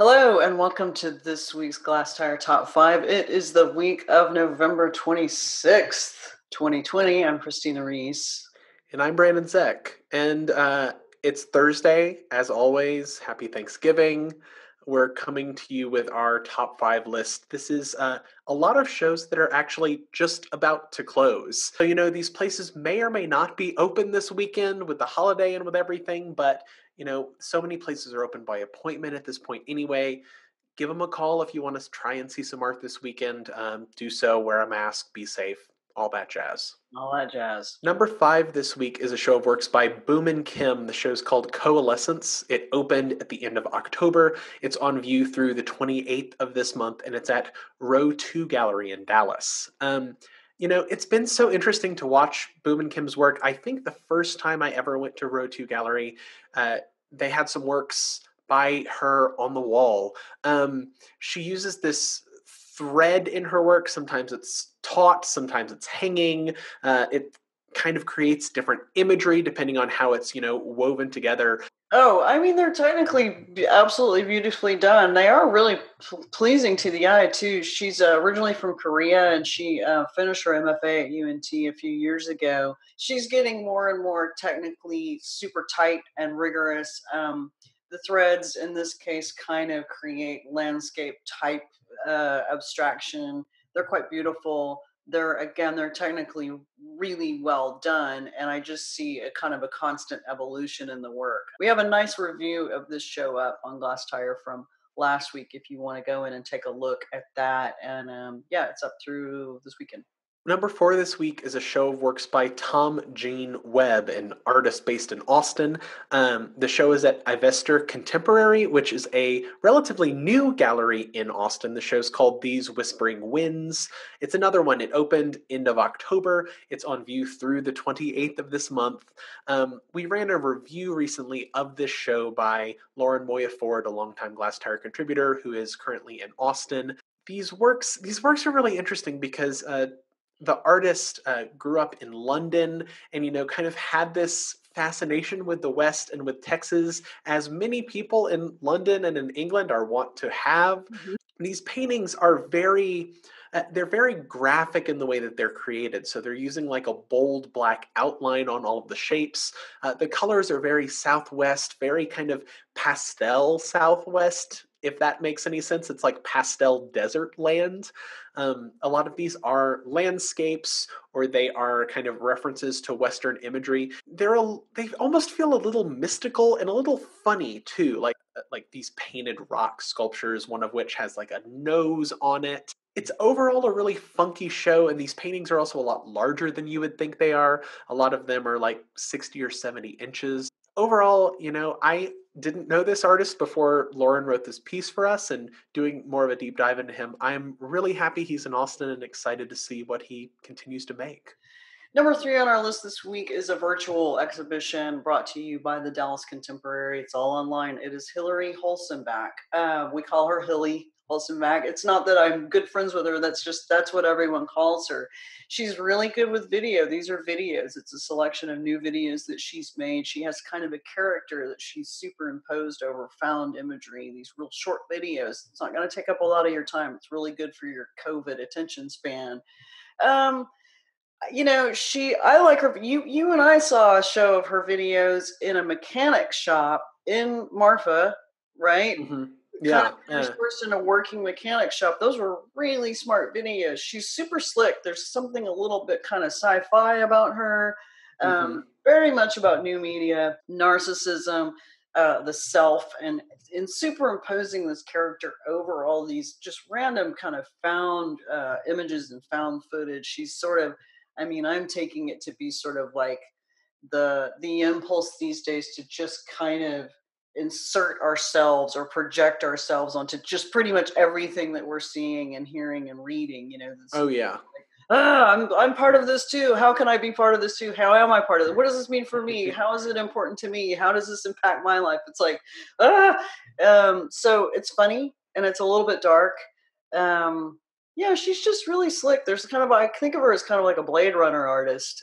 Hello and welcome to this week's Glasstire Top Five. It is the week of November 26th, 2020. I'm Christina Rees. And I'm Brandon Zech. And it's Thursday, as always. Happy Thanksgiving. We're coming to you with our top five list. This is a lot of shows that are actually just about to close. So, these places may or may not be open this weekend with the holiday and with everything, but, so many places are open by appointment at this point anyway. Give them a call if you want to try and see some art this weekend. Do so, wear a mask, be safe, all that jazz. All that jazz. Number five this week is a show of works by Boomin Kim. The show's called Coalescence. It opened at the end of October. It's on view through the 28th of this month, and it's at Row 2 Gallery in Dallas. It's been so interesting to watch Boomin Kim's work. I think the first time I ever went to Row 2 Gallery, they had some works by her on the wall. She uses this thread in her work. Sometimes it's taut, sometimes it's hanging. It kind of creates different imagery depending on how it's, woven together. Oh, I mean, they're technically absolutely beautifully done. They are really pleasing to the eye, too. She's originally from Korea and she finished her MFA at UNT a few years ago. She's getting more and more technically super tight and rigorous. The threads in this case kind of create landscape type abstraction. They're quite beautiful. They're technically really well done, and I just see a kind of a constant evolution in the work. We have a nice review of this show up on Glasstire from last week if you want to go in and take a look at that. And it's up through this weekend. Number four this week is a show of works by Jane Webb, an artist based in Austin. The show is at Ivester Contemporary, which is a relatively new gallery in Austin. The show's called These Whispering Winds. It's another one. It opened end of October. It's on view through the 28th of this month. We ran a review recently of this show by Lauren Moya Ford, a longtime Glasstire contributor who is currently in Austin. These works are really interesting because the artist grew up in London and, kind of had this fascination with the West and with Texas, as many people in London and in England are wont to have. Mm-hmm. These paintings are they're very graphic in the way that they're created. So they're using like a bold black outline on all of the shapes. The colors are very Southwest, very kind of pastel Southwest, if that makes any sense. It's like pastel desert land. A lot of these are landscapes, or they are kind of references to Western imagery. They almost feel a little mystical and a little funny too, like these painted rock sculptures, one of which has like a nose on it. It's overall a really funky show, and these paintings are also a lot larger than you would think they are. A lot of them are like 60 or 70 inches. Overall, I didn't know this artist before Lauren wrote this piece for us, and doing more of a deep dive into him, I'm really happy he's in Austin and excited to see what he continues to make. Number three on our list this week is a virtual exhibition brought to you by the Dallas Contemporary. It's all online. It is Hilary Hollingsworth. We call her Hilly Hollingsworth. It's not that I'm good friends with her. That's what everyone calls her. She's really good with video. These are videos. It's a selection of new videos that she's made. She has kind of a character that she's superimposed over found imagery, these real short videos. It's not going to take up a lot of your time. It's really good for your COVID attention span. I like her. You and I saw a show of her videos in a mechanic shop in Marfa, right? Mm-hmm. Kind Yeah. of first person in a working mechanic shop. Those were really smart videos. She's super slick. There's something a little bit kind of sci-fi about her. Very much about new media, narcissism, the self, and superimposing this character over all these just random kind of found images and found footage. She's sort of, I'm taking it to be sort of like the impulse these days to just kind of insert ourselves or project ourselves onto just pretty much everything that we're seeing and hearing and reading. Oh yeah. I'm part of this too. How can I be part of this too? How am I part of it? What does this mean for me? How is it important to me? How does this impact my life? It's like, so it's funny and it's a little bit dark. Yeah, she's just really slick. There's kind of I think of her as kind of like a Blade Runner artist.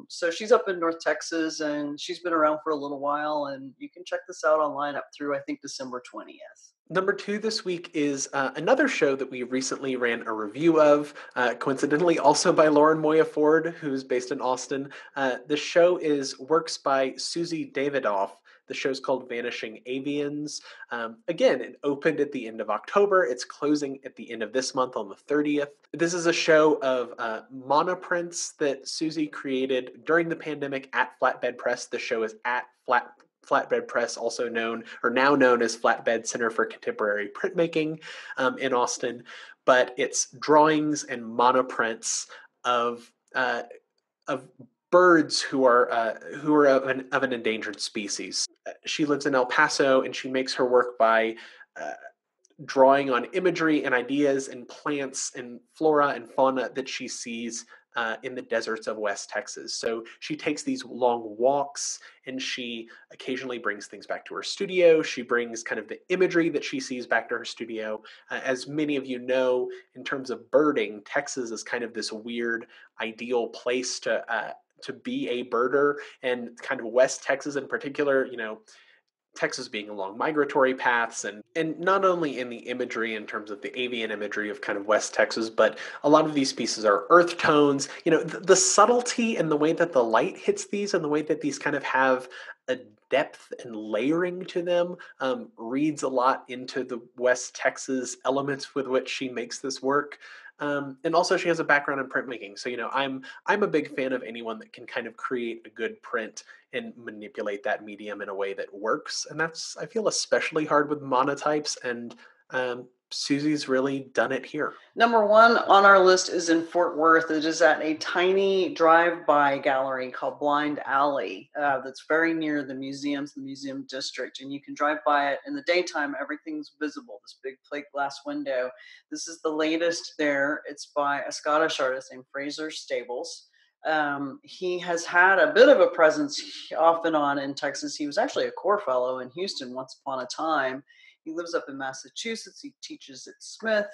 So she's up in North Texas, and she's been around for a little while. And you can check this out online up through I think December 20th. Number two this week is another show that we recently ran a review of, coincidentally also by Lauren Moya Ford, who's based in Austin. The show is works by Susie Davidoff. The show's called Vanishing Avians. Again, it opened at the end of October. It's closing at the end of this month on the 30th. This is a show of monoprints that Susie created during the pandemic at Flatbed Press. The show is at Flatbed Press, also known or now known as Flatbed Center for Contemporary Printmaking in Austin. But it's drawings and monoprints of birds who are of an endangered species. She lives in El Paso, and she makes her work by drawing on imagery and ideas and plants and flora and fauna that she sees in the deserts of West Texas. So she takes these long walks, and she occasionally brings things back to her studio. She brings kind of the imagery that she sees back to her studio. As many of you know, in terms of birding, Texas is kind of this weird, ideal place to be a birder, and kind of West Texas in particular, Texas being along migratory paths, and not only in the imagery in terms of the avian imagery of kind of West Texas, but a lot of these pieces are earth tones. The subtlety and the way that the light hits these and the way that these kind of have a depth and layering to them reads a lot into the West Texas elements with which she makes this work. And also she has a background in printmaking. So, I'm a big fan of anyone that can kind of create a good print and manipulate that medium in a way that works. And that's, I feel, especially hard with monotypes. And Susie's really done it here. Number one on our list is in Fort Worth. It is at a tiny drive-by gallery called Blind Alley that's very near the museums, the museum district. And you can drive by it in the daytime. Everything's visible, this big plate glass window. This is the latest there. It's by a Scottish artist named Fraser Stables. He has had a bit of a presence off and on in Texas. He was actually a core fellow in Houston once upon a time. He lives up in Massachusetts. He teaches at Smith.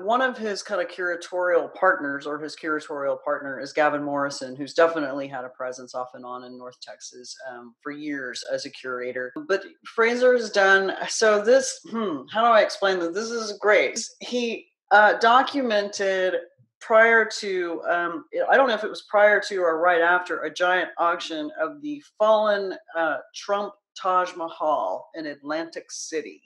One of his kind of curatorial partners, or his curatorial partner, is Gavin Morrison, who's definitely had a presence off and on in North Texas for years as a curator. But Fraser has done, so this, how do I explain that? This is great. He documented prior to, I don't know if it was prior to or right after, a giant auction of the fallen Trump Taj Mahal in Atlantic City.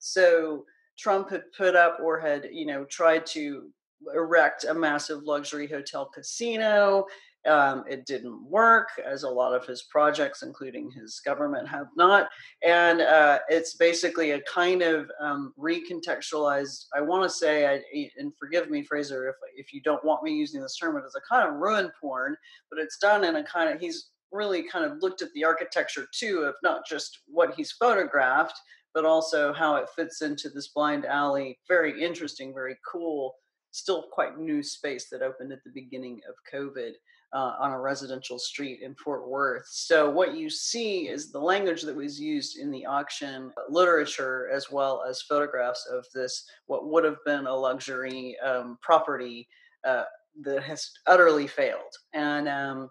So Trump had put up or had, tried to erect a massive luxury hotel casino. It didn't work, as a lot of his projects, including his government, have not. And it's basically a kind of recontextualized, I want to say, and forgive me, Fraser, if you don't want me using this term, but it's a kind of ruin porn, but it's done in a kind of, he's really kind of looked at the architecture too, of not just what he's photographed, but also how it fits into this Blind Alley. Very interesting, very cool, still quite new space that opened at the beginning of COVID on a residential street in Fort Worth. So what you see is the language that was used in the auction, literature, as well as photographs of this, what would have been a luxury property that has utterly failed. And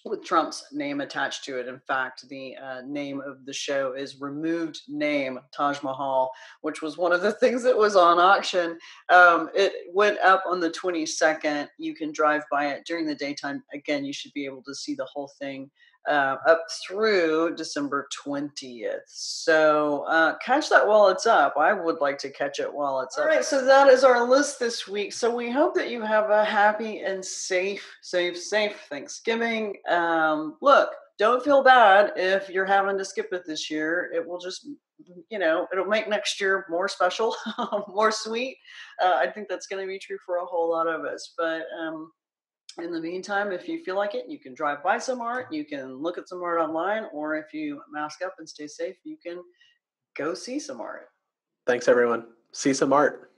with Trump's name attached to it. In fact, the name of the show is Removed Name Taj Mahal, which was one of the things that was on auction. It went up on the 22nd. You can drive by it during the daytime. Again, you should be able to see the whole thing up through December 20th. So catch that while it's up. I would like to catch it while it's up. All right, so that is our list this week. So we hope that you have a happy and safe Thanksgiving. Look, don't feel bad if you're having to skip it this year. It will just, it'll make next year more special, more sweet. I think that's going to be true for a whole lot of us. But in the meantime, if you feel like it, you can drive by some art, you can look at some art online, or if you mask up and stay safe, you can go see some art. Thanks, everyone. See some art.